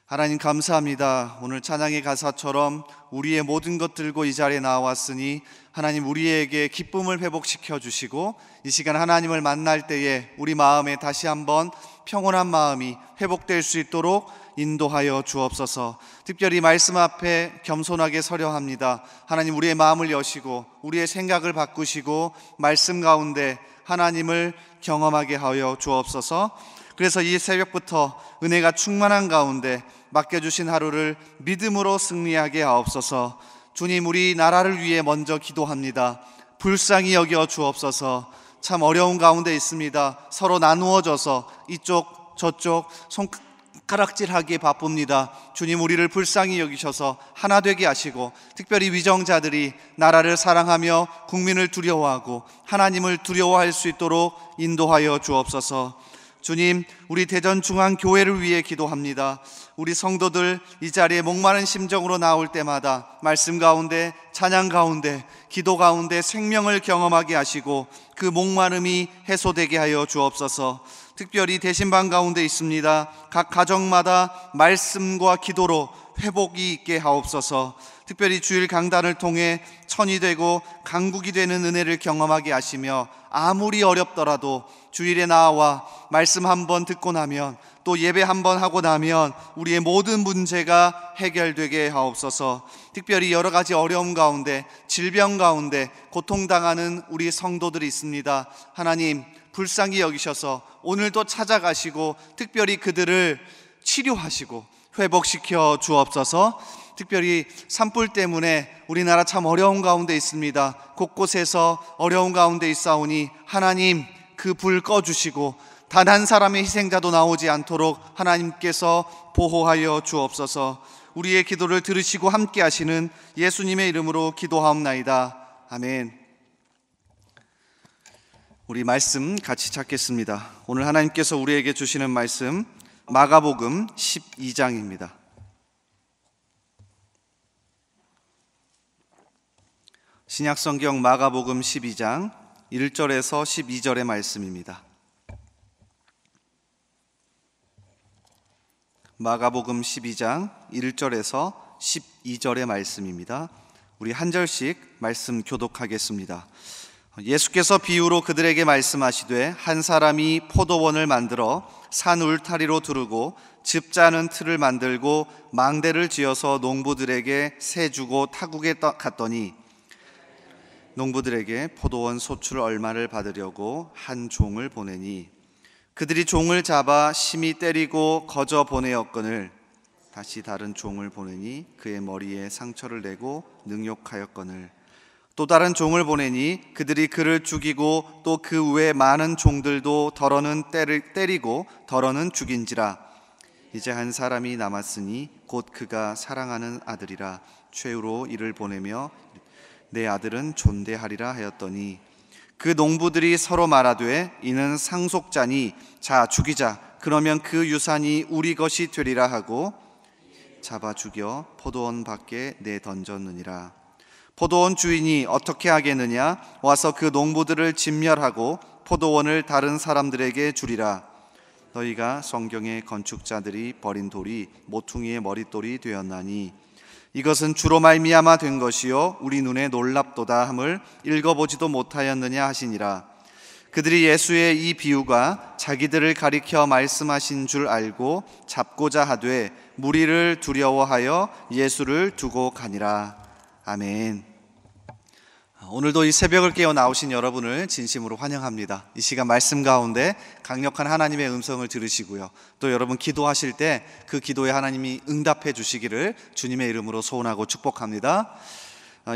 하나님 감사합니다. 오늘 찬양의 가사처럼 우리의 모든 것 들고 이 자리에 나왔으니 하나님 우리에게 기쁨을 회복시켜 주시고 이 시간 하나님을 만날 때에 우리 마음에 다시 한번 평온한 마음이 회복될 수 있도록 인도하여 주옵소서. 특별히 말씀 앞에 겸손하게 서려 합니다. 하나님 우리의 마음을 여시고 우리의 생각을 바꾸시고 말씀 가운데 하나님을 경험하게 하여 주옵소서. 그래서 이 새벽부터 은혜가 충만한 가운데 맡겨주신 하루를 믿음으로 승리하게 하옵소서. 주님, 우리 나라를 위해 먼저 기도합니다. 불쌍히 여겨 주옵소서. 참 어려운 가운데 있습니다. 서로 나누어져서 이쪽 저쪽 손가락질하기에 바쁩니다. 주님, 우리를 불쌍히 여기셔서 하나 되게 하시고 특별히 위정자들이 나라를 사랑하며 국민을 두려워하고 하나님을 두려워할 수 있도록 인도하여 주옵소서. 주님, 우리 대전중앙교회를 위해 기도합니다. 우리 성도들 이 자리에 목마른 심정으로 나올 때마다 말씀 가운데, 찬양 가운데, 기도 가운데 생명을 경험하게 하시고 그 목마름이 해소되게 하여 주옵소서. 특별히 대신방 가운데 있습니다. 각 가정마다 말씀과 기도로 회복이 있게 하옵소서. 특별히 주일 강단을 통해 천이 되고 강국이 되는 은혜를 경험하게 하시며 아무리 어렵더라도 주일에 나와 말씀 한번 듣고 나면 또 예배 한번 하고 나면 우리의 모든 문제가 해결되게 하옵소서. 특별히 여러 가지 어려움 가운데, 질병 가운데 고통당하는 우리 성도들이 있습니다. 하나님 불쌍히 여기셔서 오늘도 찾아가시고 특별히 그들을 치료하시고 회복시켜 주옵소서. 특별히 산불 때문에 우리나라 참 어려운 가운데 있습니다. 곳곳에서 어려운 가운데 있사오니 하나님 그 불 꺼주시고 단 한 사람의 희생자도 나오지 않도록 하나님께서 보호하여 주옵소서. 우리의 기도를 들으시고 함께 하시는 예수님의 이름으로 기도하옵나이다. 아멘. 우리 말씀 같이 찾겠습니다. 오늘 하나님께서 우리에게 주시는 말씀 마가복음 12장입니다. 신약성경 마가복음 12장 1절에서 12절의 말씀입니다. 마가복음 12장 1절에서 12절의 말씀입니다. 우리 한 절씩 말씀 교독하겠습니다. 예수께서 비유로 그들에게 말씀하시되 한 사람이 포도원을 만들어 산 울타리로 두르고 즙 짜는 틀을 만들고 망대를 지어서 농부들에게 세 주고 타국에 갔더니 농부들에게 포도원 소출 얼마를 받으려고 한 종을 보내니 그들이 종을 잡아 심히 때리고 거저 보내었거늘 다시 다른 종을 보내니 그의 머리에 상처를 내고 능욕하였거늘 또 다른 종을 보내니 그들이 그를 죽이고 또 그 외 많은 종들도 더러는 때리고 더러는 죽인지라. 이제 한 사람이 남았으니 곧 그가 사랑하는 아들이라. 최후로 이를 보내며 내 아들은 존대하리라 하였더니 그 농부들이 서로 말하되 이는 상속자니 자 죽이자. 그러면 그 유산이 우리 것이 되리라 하고 잡아 죽여 포도원 밖에 내던졌느니라. 포도원 주인이 어떻게 하겠느냐? 와서 그 농부들을 진멸하고 포도원을 다른 사람들에게 주리라. 너희가 성경의 건축자들이 버린 돌이 모퉁이의 머릿돌이 되었나니 이것은 주로 말미암아 된 것이요 우리 눈에 놀랍도다 함을 읽어보지도 못하였느냐 하시니라. 그들이 예수의 이 비유가 자기들을 가리켜 말씀하신 줄 알고 잡고자 하되 무리를 두려워하여 예수를 두고 가니라. 아멘. 오늘도 이 새벽을 깨어 나오신 여러분을 진심으로 환영합니다. 이 시간 말씀 가운데 강력한 하나님의 음성을 들으시고요. 또 여러분 기도하실 때 그 기도에 하나님이 응답해 주시기를 주님의 이름으로 소원하고 축복합니다.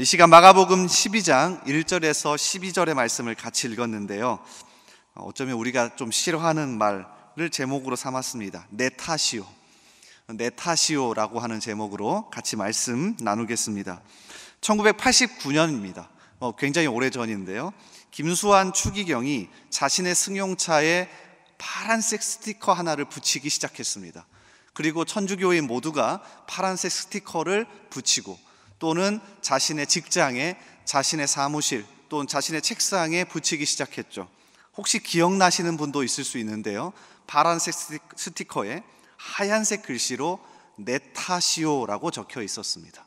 이 시간 마가복음 12장 1절에서 12절의 말씀을 같이 읽었는데요. 어쩌면 우리가 좀 싫어하는 말을 제목으로 삼았습니다. 내 탓이요. 내 탓이요라고 하는 제목으로 같이 말씀 나누겠습니다. 1989년입니다. 굉장히 오래전인데요. 김수환 추기경이 자신의 승용차에 파란색 스티커 하나를 붙이기 시작했습니다. 그리고 천주교인 모두가 파란색 스티커를 붙이고 또는 자신의 직장에, 자신의 사무실 또는 자신의 책상에 붙이기 시작했죠. 혹시 기억나시는 분도 있을 수 있는데요. 파란색 스티커에 하얀색 글씨로 내 탓이요라고 적혀 있었습니다.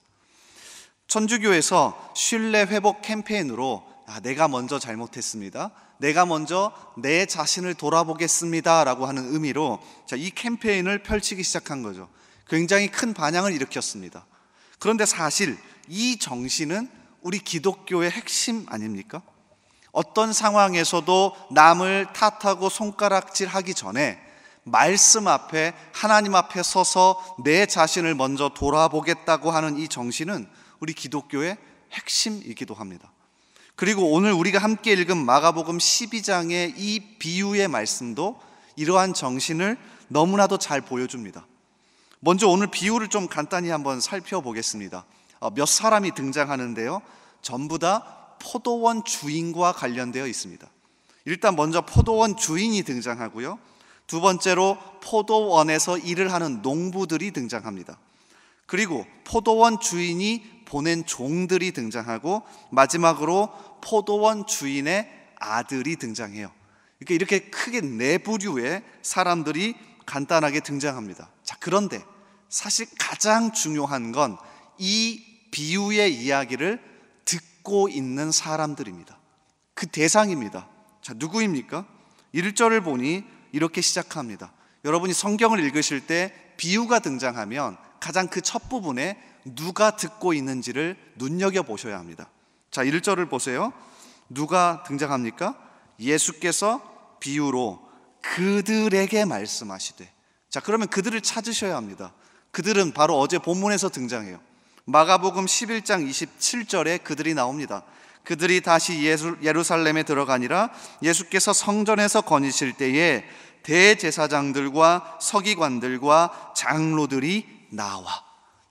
천주교에서 신뢰 회복 캠페인으로 내가 먼저 잘못했습니다, 내가 먼저 내 자신을 돌아보겠습니다 라고 하는 의미로 이 캠페인을 펼치기 시작한 거죠. 굉장히 큰 반향을 일으켰습니다. 그런데 사실 이 정신은 우리 기독교의 핵심 아닙니까? 어떤 상황에서도 남을 탓하고 손가락질하기 전에 말씀 앞에, 하나님 앞에 서서 내 자신을 먼저 돌아보겠다고 하는 이 정신은 우리 기독교의 핵심이기도 합니다. 그리고 오늘 우리가 함께 읽은 마가복음 12장의 이 비유의 말씀도 이러한 정신을 너무나도 잘 보여줍니다. 먼저 오늘 비유를 좀 간단히 한번 살펴보겠습니다. 몇 사람이 등장하는데요, 전부 다 포도원 주인과 관련되어 있습니다. 일단 먼저 포도원 주인이 등장하고요, 두 번째로 포도원에서 일을 하는 농부들이 등장합니다. 그리고 포도원 주인이 보낸 종들이 등장하고 마지막으로 포도원 주인의 아들이 등장해요. 이렇게 크게 네 부류의 사람들이 간단하게 등장합니다. 자, 그런데 사실 가장 중요한 건 이 비유의 이야기를 듣고 있는 사람들입니다. 그 대상입니다. 자, 누구입니까? 1절을 보니 이렇게 시작합니다. 여러분이 성경을 읽으실 때 비유가 등장하면 가장 그 첫 부분에 누가 듣고 있는지를 눈여겨보셔야 합니다. 자, 1절을 보세요. 누가 등장합니까? 예수께서 비유로 그들에게 말씀하시되. 자, 그러면 그들을 찾으셔야 합니다. 그들은 바로 어제 본문에서 등장해요. 마가복음 11장 27절에 그들이 나옵니다. 그들이 다시 예루살렘에 들어가니라 예수께서 성전에서 거니실 때에 대제사장들과 서기관들과 장로들이 나와.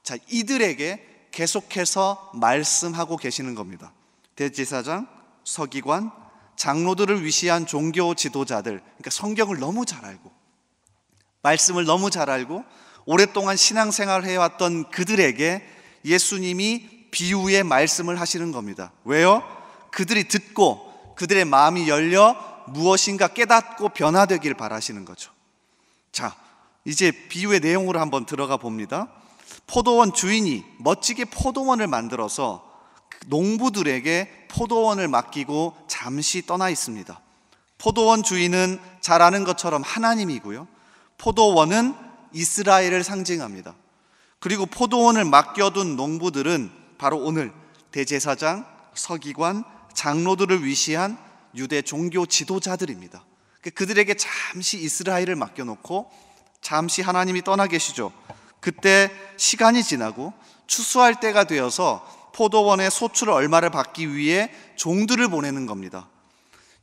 자, 이들에게 계속해서 말씀하고 계시는 겁니다. 대제사장, 서기관, 장로들을 위시한 종교 지도자들, 그러니까 성경을 너무 잘 알고 말씀을 너무 잘 알고 오랫동안 신앙생활을 해왔던 그들에게 예수님이 비유의 말씀을 하시는 겁니다. 왜요? 그들이 듣고 그들의 마음이 열려 무엇인가 깨닫고 변화되길 바라시는 거죠. 자, 이제 비유의 내용으로 한번 들어가 봅니다. 포도원 주인이 멋지게 포도원을 만들어서 농부들에게 포도원을 맡기고 잠시 떠나 있습니다. 포도원 주인은 잘 아는 것처럼 하나님이고요, 포도원은 이스라엘을 상징합니다. 그리고 포도원을 맡겨둔 농부들은 바로 오늘 대제사장, 서기관, 장로들을 위시한 유대 종교 지도자들입니다. 그들에게 잠시 이스라엘을 맡겨놓고 잠시 하나님이 떠나 계시죠. 그때 시간이 지나고 추수할 때가 되어서 포도원의 소출을 얼마를 받기 위해 종들을 보내는 겁니다.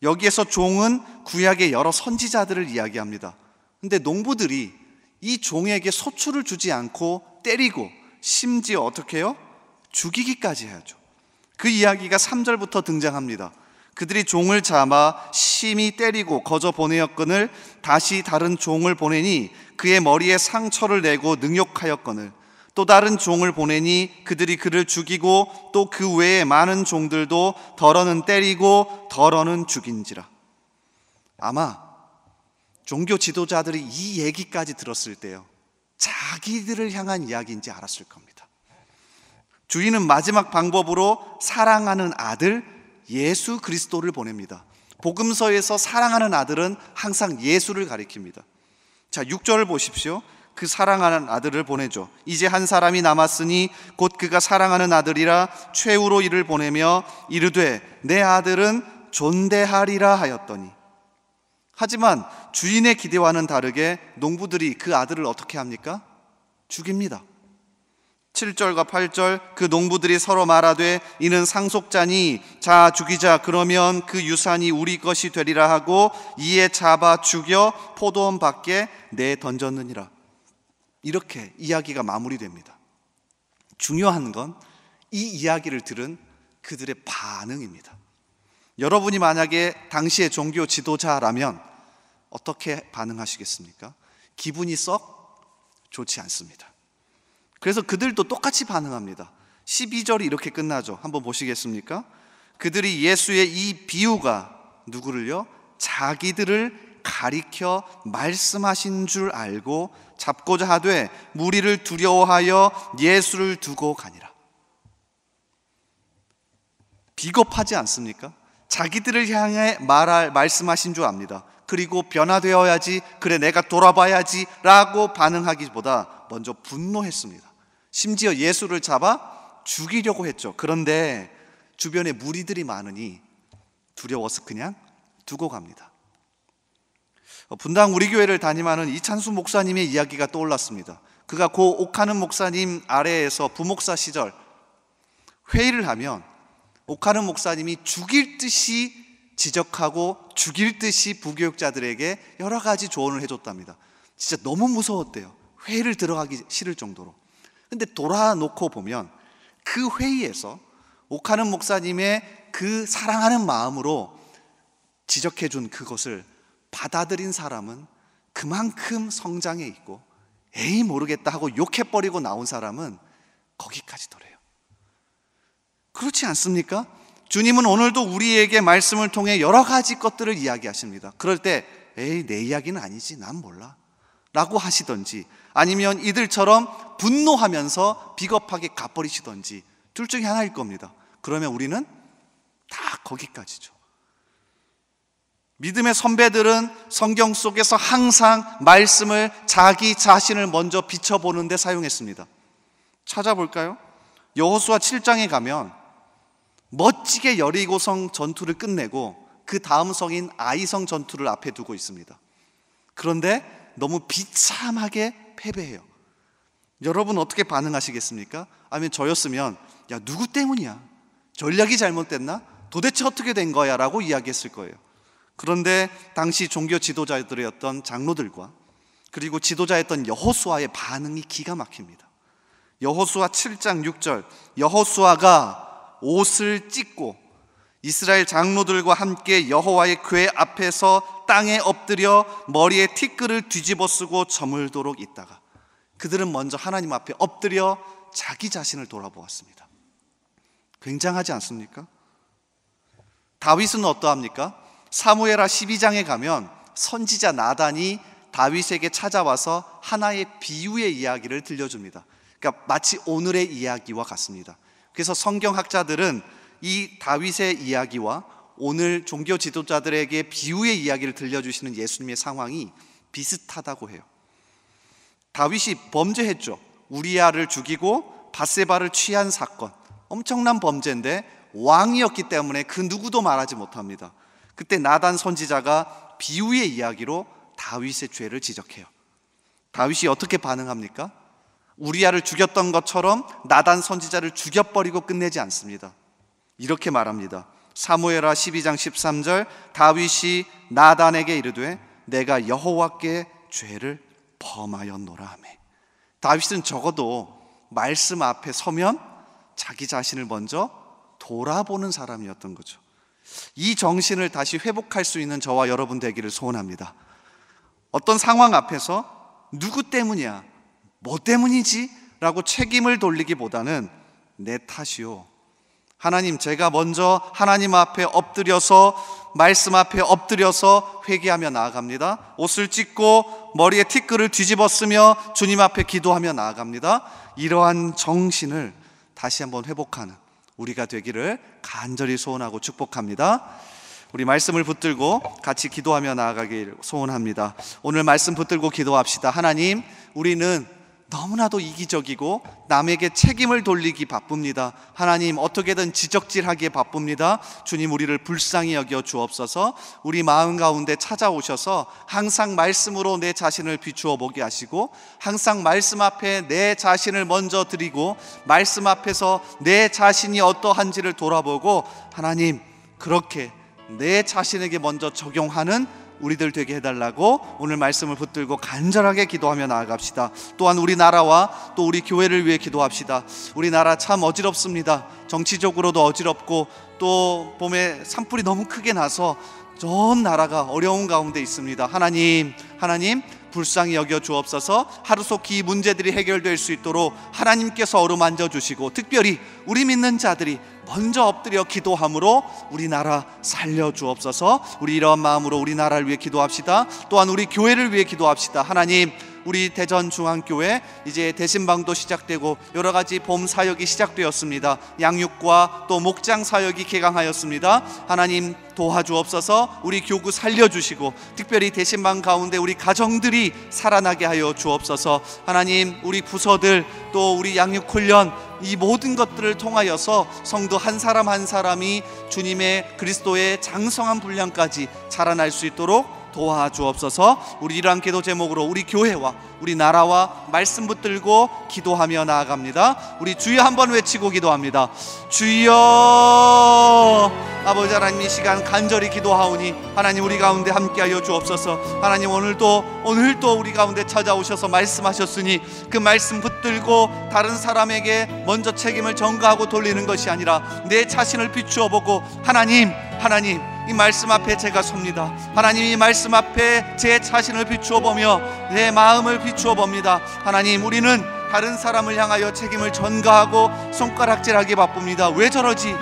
여기에서 종은 구약의 여러 선지자들을 이야기합니다. 근데 농부들이 이 종에게 소출을 주지 않고 때리고 심지어 어떻게 해요? 죽이기까지 해야죠. 그 이야기가 3절부터 등장합니다. 그들이 종을 잡아 심히 때리고 거저 보내었거늘 다시 다른 종을 보내니 그의 머리에 상처를 내고 능욕하였거늘 또 다른 종을 보내니 그들이 그를 죽이고 또 그 외에 많은 종들도 덜어는 때리고 덜어는 죽인지라. 아마 종교 지도자들이 이 얘기까지 들었을 때요, 자기들을 향한 이야기인지 알았을 겁니다. 주인은 마지막 방법으로 사랑하는 아들 예수 그리스도를 보냅니다. 복음서에서 사랑하는 아들은 항상 예수를 가리킵니다. 자, 6절을 보십시오. 그 사랑하는 아들을 보내죠. 이제 한 사람이 남았으니 곧 그가 사랑하는 아들이라 최후로 이를 보내며 이르되 내 아들은 존대하리라 하였더니. 하지만 주인의 기대와는 다르게 농부들이 그 아들을 어떻게 합니까? 죽입니다. 7절과 8절 그 농부들이 서로 말하되 이는 상속자니 자 죽이자 그러면 그 유산이 우리 것이 되리라 하고 이에 잡아 죽여 포도원 밖에 내던졌느니라. 이렇게 이야기가 마무리됩니다. 중요한 건 이 이야기를 들은 그들의 반응입니다. 여러분이 만약에 당시의 종교 지도자라면 어떻게 반응하시겠습니까? 기분이 썩 좋지 않습니다. 그래서 그들도 똑같이 반응합니다. 12절이 이렇게 끝나죠. 한번 보시겠습니까? 그들이 예수의 이 비유가 누구를요? 자기들을 가리켜 말씀하신 줄 알고 잡고자 하되 무리를 두려워하여 예수를 두고 가니라. 비겁하지 않습니까? 자기들을 향해 말씀하신 줄 압니다. 그리고 변화되어야지, 그래 내가 돌아봐야지 라고 반응하기보다 먼저 분노했습니다. 심지어 예수를 잡아 죽이려고 했죠. 그런데 주변에 무리들이 많으니 두려워서 그냥 두고 갑니다. 분당 우리 교회를 담임하는 이찬수 목사님의 이야기가 떠올랐습니다. 그가 고 옥하는 목사님 아래에서 부목사 시절 회의를 하면 옥하는 목사님이 죽일 듯이 지적하고 죽일 듯이 부교육자들에게 여러 가지 조언을 해줬답니다. 진짜 너무 무서웠대요. 회의를 들어가기 싫을 정도로. 근데 돌아놓고 보면 그 회의에서 옥하는 목사님의 그 사랑하는 마음으로 지적해준 그것을 받아들인 사람은 그만큼 성장해 있고, 에이 모르겠다 하고 욕해버리고 나온 사람은 거기까지더래요. 그렇지 않습니까? 주님은 오늘도 우리에게 말씀을 통해 여러 가지 것들을 이야기하십니다. 그럴 때 에이 내 이야기는 아니지, 난 몰라 라고 하시던지, 아니면 이들처럼 분노하면서 비겁하게 가버리시던지, 둘 중에 하나일 겁니다. 그러면 우리는 다 거기까지죠. 믿음의 선배들은 성경 속에서 항상 말씀을 자기 자신을 먼저 비춰보는 데 사용했습니다. 찾아볼까요? 여호수아 7장에 가면 멋지게 여리고성 전투를 끝내고 그 다음 성인 아이성 전투를 앞에 두고 있습니다. 그런데 너무 비참하게 패배해요. 여러분 어떻게 반응하시겠습니까? 아니면 저였으면 야 누구 때문이야? 전략이 잘못됐나? 도대체 어떻게 된 거야? 라고 이야기했을 거예요. 그런데 당시 종교 지도자들이었던 장로들과 그리고 지도자였던 여호수아의 반응이 기가 막힙니다. 여호수아 7장 6절, 여호수아가 옷을 찢고 이스라엘 장로들과 함께 여호와의 궤 앞에서 땅에 엎드려 머리에 티끌을 뒤집어 쓰고 저물도록 있다가 그들은 먼저 하나님 앞에 엎드려 자기 자신을 돌아보았습니다. 굉장하지 않습니까? 다윗은 어떠합니까? 사무엘하 12장에 가면 선지자 나단이 다윗에게 찾아와서 하나의 비유의 이야기를 들려줍니다. 그러니까 마치 오늘의 이야기와 같습니다. 그래서 성경학자들은 이 다윗의 이야기와 오늘 종교 지도자들에게 비유의 이야기를 들려주시는 예수님의 상황이 비슷하다고 해요. 다윗이 범죄했죠. 우리아를 죽이고 밧세바를 취한 사건, 엄청난 범죄인데 왕이었기 때문에 그 누구도 말하지 못합니다. 그때 나단 선지자가 비유의 이야기로 다윗의 죄를 지적해요. 다윗이 어떻게 반응합니까? 우리아를 죽였던 것처럼 나단 선지자를 죽여버리고 끝내지 않습니다. 이렇게 말합니다. 사무엘하 12장 13절, 다윗이 나단에게 이르되 내가 여호와께 죄를 범하였노라 하며, 다윗은 적어도 말씀 앞에 서면 자기 자신을 먼저 돌아보는 사람이었던 거죠. 이 정신을 다시 회복할 수 있는 저와 여러분 되기를 소원합니다. 어떤 상황 앞에서 누구 때문이야, 뭐 때문이지? 라고 책임을 돌리기보다는 내 탓이요, 하나님 제가 먼저 하나님 앞에 엎드려서 말씀 앞에 엎드려서 회개하며 나아갑니다. 옷을 찢고 머리에 티끌을 뒤집어 쓰며 주님 앞에 기도하며 나아갑니다. 이러한 정신을 다시 한번 회복하는 우리가 되기를 간절히 소원하고 축복합니다. 우리 말씀을 붙들고 같이 기도하며 나아가길 소원합니다. 오늘 말씀 붙들고 기도합시다. 하나님, 우리는 너무나도 이기적이고 남에게 책임을 돌리기 바쁩니다. 하나님, 어떻게든 지적질하기에 바쁩니다. 주님, 우리를 불쌍히 여겨 주옵소서. 우리 마음 가운데 찾아오셔서 항상 말씀으로 내 자신을 비추어 보게 하시고, 항상 말씀 앞에 내 자신을 먼저 드리고 말씀 앞에서 내 자신이 어떠한지를 돌아보고, 하나님 그렇게 내 자신에게 먼저 적용하는 우리들 되게 해달라고 오늘 말씀을 붙들고 간절하게 기도하며 나아갑시다. 또한 우리나라와 또 우리 교회를 위해 기도합시다. 우리나라 참 어지럽습니다. 정치적으로도 어지럽고 또 봄에 산불이 너무 크게 나서 전 나라가 어려운 가운데 있습니다. 하나님 불쌍히 여겨 주옵소서. 하루속히 이 문제들이 해결될 수 있도록 하나님께서 어루만져 주시고, 특별히 우리 믿는 자들이 먼저 엎드려 기도함으로 우리나라 살려 주옵소서. 우리 이러한 마음으로 우리나라를 위해 기도합시다. 또한 우리 교회를 위해 기도합시다. 하나님, 우리 대전중앙교회 이제 대신방도 시작되고 여러 가지 봄 사역이 시작되었습니다. 양육과 또 목장 사역이 개강하였습니다. 하나님 도와주옵소서. 우리 교구 살려주시고, 특별히 대신방 가운데 우리 가정들이 살아나게 하여 주옵소서. 하나님, 우리 부서들 또 우리 양육훈련, 이 모든 것들을 통하여서 성도 한 사람 한 사람이 주님의 그리스도의 장성한 분량까지 자라날 수 있도록 도와주옵소서. 우리 이러한 기도 제목으로 우리 교회와 우리 나라와 말씀 붙들고 기도하며 나아갑니다. 우리 주여 한번 외치고 기도합니다. 주여. 아버지 하나님, 이 시간 간절히 기도하오니 하나님 우리 가운데 함께하여 주옵소서. 하나님, 오늘도 우리 가운데 찾아오셔서 말씀하셨으니 그 말씀 붙들고 다른 사람에게 먼저 책임을 전가하고 돌리는 것이 아니라 내 자신을 비추어 보고, 하나님 이 말씀 앞에 제가 섭니다. 하나님, 이 말씀 앞에 제 자신을 비추어 보며 내 마음을 비추어 봅니다. 하나님, 우리는 다른 사람을 향하여 책임을 전가하고 손가락질하기 바쁩니다. 왜 저러지?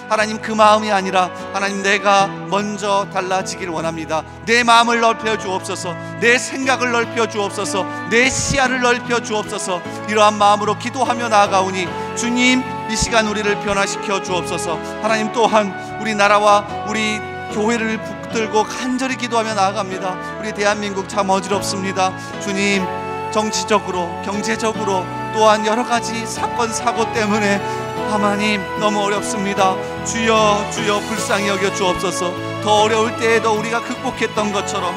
하나님, 그 마음이 아니라 하나님, 내가 먼저 달라지기를 원합니다. 내 마음을 넓혀 주옵소서. 내 생각을 넓혀 주옵소서. 내 시야를 넓혀 주옵소서. 이러한 마음으로 기도하며 나아가오니 주님, 이 시간 우리를 변화시켜 주옵소서. 하나님, 또한 우리 나라와 우리 교회를 붙들고 간절히 기도하며 나아갑니다. 우리 대한민국 참 어지럽습니다. 주님, 정치적으로 경제적으로 또한 여러 가지 사건 사고 때문에 하나님 너무 어렵습니다. 주여 불쌍히 여겨 주옵소서. 더 어려울 때에도 우리가 극복했던 것처럼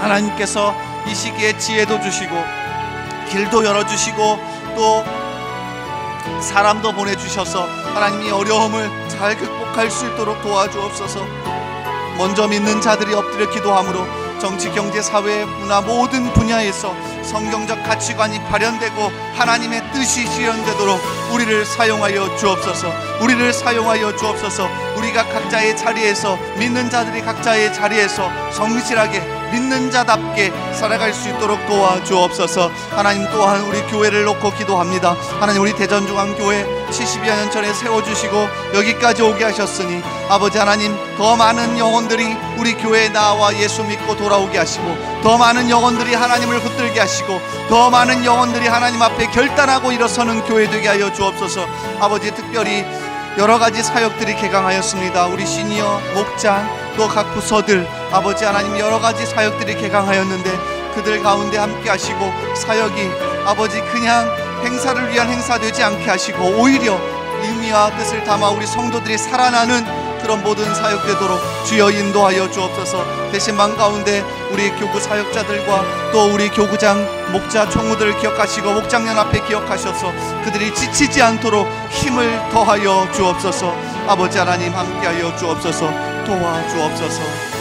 하나님께서 이 시기에 지혜도 주시고 길도 열어주시고 또 사람도 보내주셔서 하나님이 어려움을 잘 극복할 수 있도록 도와주옵소서. 먼저 믿는 자들이 엎드려 기도함으로 정치, 경제, 사회, 문화 모든 분야에서 성경적 가치관이 발현되고 하나님의 뜻이 실현되도록 우리를 사용하여 주옵소서. 우리가 각자의 자리에서, 믿는 자들이 각자의 자리에서 성실하게 믿는 자답게 살아갈 수 있도록 도와주옵소서. 하나님, 또한 우리 교회를 놓고 기도합니다. 하나님, 우리 대전중앙교회 70여 년 전에 세워주시고 여기까지 오게 하셨으니 아버지 하나님, 더 많은 영혼들이 우리 교회에 나와 예수 믿고 돌아오게 하시고, 더 많은 영혼들이 하나님을 붙들게 하시고, 더 많은 영혼들이 하나님 앞에 결단하고 일어서는 교회 되게 하여 주옵소서. 아버지, 특별히 여러 가지 사역들이 개강하였습니다. 우리 시니어, 목장, 또 각 부서들, 아버지 하나님, 여러 가지 사역들이 개강하였는데 그들 가운데 함께 하시고, 사역이 아버지 그냥 행사를 위한 행사 되지 않게 하시고 오히려 의미와 뜻을 담아 우리 성도들이 살아나는 그런 모든 사역 되도록 주여 인도하여 주옵소서. 대신방 가운데 우리 교구 사역자들과 또 우리 교구장, 목자, 총무들을 기억하시고 목장연합회 기억하셔서 그들이 지치지 않도록 힘을 더하여 주옵소서. 아버지 하나님, 함께하여 주옵소서. 도와주옵소서.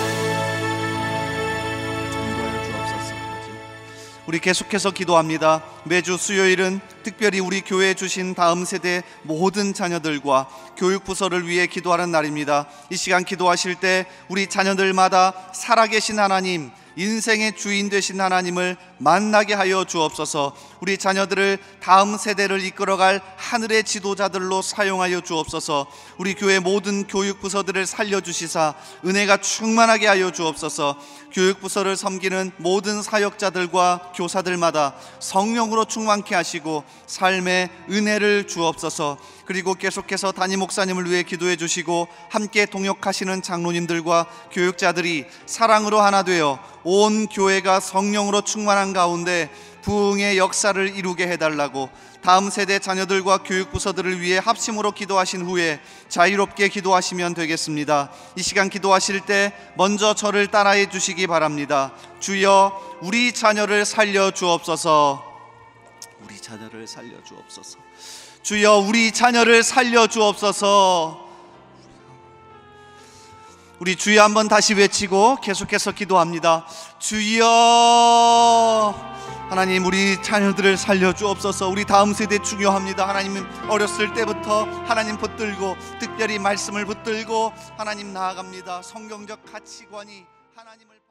우리 계속해서 기도합니다. 매주 수요일은 특별히 우리 교회에 주신 다음 세대 모든 자녀들과 교육부서를 위해 기도하는 날입니다. 이 시간 기도하실 때 우리 자녀들마다 살아계신 하나님, 인생의 주인 되신 하나님을 만나게 하여 주옵소서. 우리 자녀들을 다음 세대를 이끌어갈 하늘의 지도자들로 사용하여 주옵소서. 우리 교회 모든 교육부서들을 살려주시사 은혜가 충만하게 하여 주옵소서. 교육부서를 섬기는 모든 사역자들과 교사들마다 성령으로 충만케 하시고 삶의 은혜를 주옵소서. 그리고 계속해서 담임 목사님을 위해 기도해 주시고 함께 동역하시는 장로님들과 교육자들이 사랑으로 하나 되어 온 교회가 성령으로 충만한 가운데 부흥의 역사를 이루게 해달라고 다음 세대 자녀들과 교육부서들을 위해 합심으로 기도하신 후에 자유롭게 기도하시면 되겠습니다. 이 시간 기도하실 때 먼저 저를 따라해 주시기 바랍니다. 주여, 우리 자녀를 살려 주옵소서. 우리 자녀를 살려 주옵소서. 주여, 우리 자녀를 살려 주옵소서. 우리 주여 한번 다시 외치고 계속해서 기도합니다. 주여. 하나님, 우리 자녀들을 살려 주옵소서. 우리 다음 세대 중요합니다. 하나님, 어렸을 때부터 하나님 붙들고 특별히 말씀을 붙들고 하나님 나아갑니다. 성경적 가치관이 하나님을